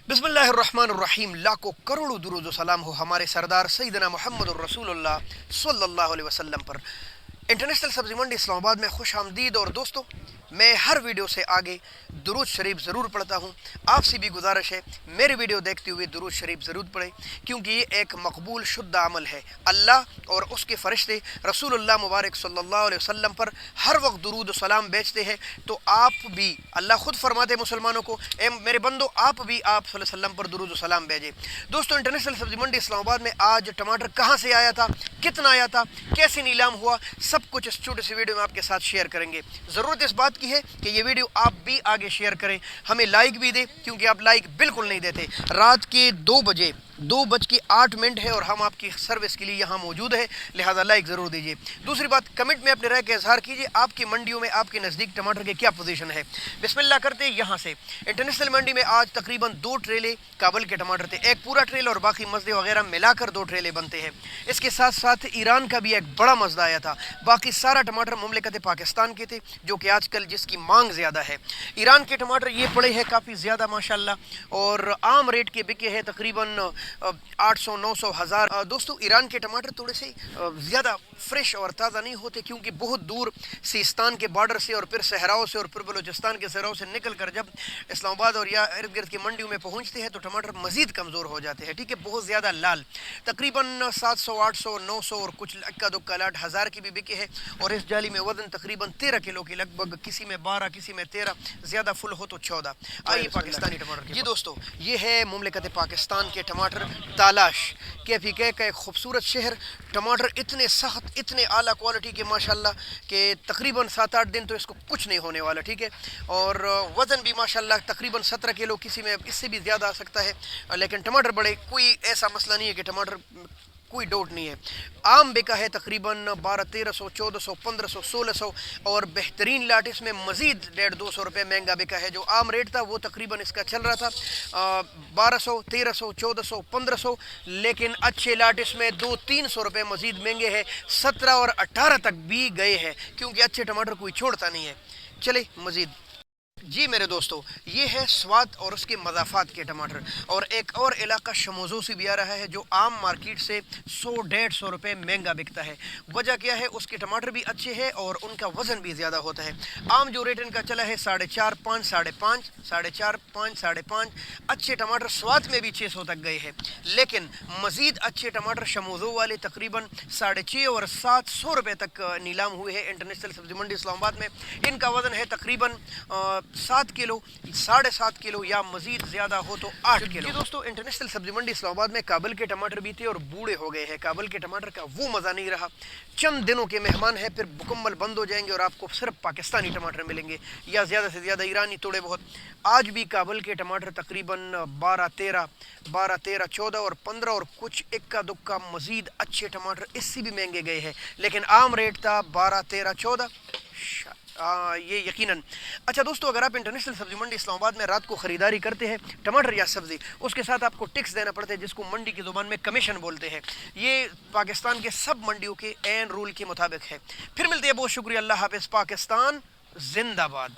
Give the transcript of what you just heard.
बिस्मिल्लाहिर्रहमानिर्रहीम। लाखों करोड़ों दुरूद व सलाम हो हमारे सरदार सैयदना मोहम्मद रसूलुल्लाह सल्लल्लाहु अलैहि वसल्लम पर। इंटरनेशनल सब्जी मंडी इस्लामाबाद में खुश आमदीद। और दोस्तों, मैं हर वीडियो से आगे दुरूद शरीफ ज़रूर पढ़ता हूँ। आपसे भी गुजारिश है मेरी वीडियो देखते हुए दुरूद शरीफ ज़रूर पढ़ें, क्योंकि ये एक मकबूल शुद्ध अमल है। अल्लाह और उसके फ़रिश्ते रसूलुल्लाह मुबारक सल्लल्लाहु अलैहि वसल्लम पर हर वक्त दुरूद सलाम भेजते हैं। तो आप भी, अल्लाह ख़ुद फरमाते हैं मुसलमानों को, ए मेरे बंदो आप भी आप सल्लल्लाहु अलैहि वसल्लम पर दुरूद सलाम भेजें। दोस्तों, इंटरनेशनल सब्जी मंडी इस्लामाबाद में आज टमाटर कहाँ से आया था, कितना आया था, कैसे नीलाम हुआ, सब कुछ इस छोटे से वीडियो में आपके साथ शेयर करेंगे। ज़रूरत इस बात की है कि ये वीडियो आप भी आगे शेयर करें, हमें लाइक भी दें, क्योंकि आप लाइक बिल्कुल नहीं देते। रात के 2:08 है और हम आपकी सर्विस के लिए यहाँ मौजूद है, लिहाजा लाइक ज़रूर दीजिए। दूसरी बात, कमेंट में अपने राय का इजहार कीजिए, आपकी मंडियों में आपके नज़दीक टमाटर के क्या पोजीशन है। बिस्मिल्लाह करते हैं यहाँ से। इंटरनेशनल मंडी में आज तकरीबन 2 ट्रेले काबुल के टमाटर थे, एक पूरा ट्रेल और बाकी मज़दे वगैरह मिलाकर 2 ट्रेले बनते हैं। इसके साथ साथ ईरान का भी एक बड़ा मज़दा आया था। बाकी सारा टमाटर मुमलिकत पाकिस्तान के थे, जो कि आजकल जिसकी मांग ज़्यादा है। ईरान के टमाटर ये पड़े हैं काफ़ी ज़्यादा माशाल्लाह, और आम रेट के बिके हैं तकरीबन 800, 900, 1000। दोस्तों, ईरान के टमाटर थोड़े से ज़्यादा फ्रेश और ताज़ा नहीं होते, क्योंकि बहुत दूर सिस्तान के बॉर्डर से और फिर सहराओं से और फिर बलूचिस्तान के सहराओं से निकल कर जब इस्लामाबाद और या इर्द गिर्द की मंडियों में पहुंचते हैं तो टमाटर मज़ीद कमज़ोर हो जाते हैं। ठीक है, बहुत ज़्यादा लाल, तकरीबन 700, 800, 900 और कुछ इक्का दुक्का लाट 1000 की भी बिके हैं। और इस जाली में वज़न तकरीबन 13 किलो के लगभग, किसी में 12, किसी में 13, ज़्यादा फुल हो तो 14। आइए पाकिस्तानी टमाटर जी। दोस्तों, ये है मुमलिकत पाकिस्तान के टमाटर तालाश KPK का एक खूबसूरत शहर। टमाटर इतने सख्त, इतने आला क्वालिटी के माशाल्लाह कि तकरीबन 7-8 दिन तो इसको कुछ नहीं होने वाला। ठीक है, और वज़न भी माशाल्लाह तकरीबन 17 किलो, किसी में इससे भी ज़्यादा आ सकता है। लेकिन टमाटर बड़े, कोई ऐसा मसला नहीं है कि टमाटर कोई डाउट नहीं है। आम बिका है तकरीबन 1200, 1300, 1400, 1500, 1600, और बेहतरीन लाट इसमें मज़ीद 150-200 रुपये महंगा बिका है। जो आम रेट था वो तकरीबन इसका चल रहा था 1200, 1300, 1400, 1500, लेकिन अच्छे लाट इसमें 200-300 रुपये मज़ीद महंगे हैं। 17 और 18 तक भी गए हैं, क्योंकि अच्छे टमाटर कोई छोड़ता नहीं है। चले मज़ीद जी मेरे दोस्तों, ये है स्वाद और उसके मज़ाफ़ात के टमाटर। और एक और इलाका शमोज़ो से भी आ रहा है, जो आम मार्केट से 100-150 रुपये महंगा बिकता है। वजह क्या है, उसके टमाटर भी अच्छे हैं और उनका वज़न भी ज़्यादा होता है। आम जो रेट इनका चला है 4.5, 5, 5.5, 4.5, 5, 5.5। अच्छे टमाटर स्वाद में भी 600 तक गए हैं, लेकिन मज़ीद अच्छे टमाटर शमोज़ो वाले तकरीबन 650 और 700 रुपये तक नीलाम हुए हैं इंटरनेशनल सब्ज़ी मंडी इस्लामाबाद में। इनका वज़न है तकरीबन 7 किलो, 7.5 किलो, या मजीद ज़्यादा हो तो 8 किलो। दोस्तों, इंटरनेशनल सब्जी मंडी इस्लामाबाद में काबुल के टमाटर भी थे और बूढ़े हो गए हैं। काबुल के टमाटर का वो मज़ा नहीं रहा। चंद दिनों के मेहमान हैं, फिर मुकम्मल बंद हो जाएंगे और आपको सिर्फ पाकिस्तानी टमाटर मिलेंगे, या ज़्यादा से ज़्यादा ईरानी थोड़े बहुत। आज भी काबुल के टमाटर तकरीबन 12-13, 14 और 15 और कुछ इक्का दुक्का मजीद अच्छे टमाटर इससे भी महंगे गए हैं, लेकिन आम रेट था 12, 13, 14। ये यकीनन। अच्छा दोस्तों, अगर आप इंटरनेशनल सब्जी मंडी इस्लामाबाद में रात को ख़रीदारी करते हैं टमाटर या सब्ज़ी, उसके साथ आपको टैक्स देना पड़ता है, जिसको मंडी की ज़ुबान में कमीशन बोलते हैं। ये पाकिस्तान के सब मंडियों के ऐन रूल के मुताबिक है। फिर मिलते हैं, बहुत शुक्रिया, अल्लाह हाफ़िज़, पाकिस्तान जिंदाबाद।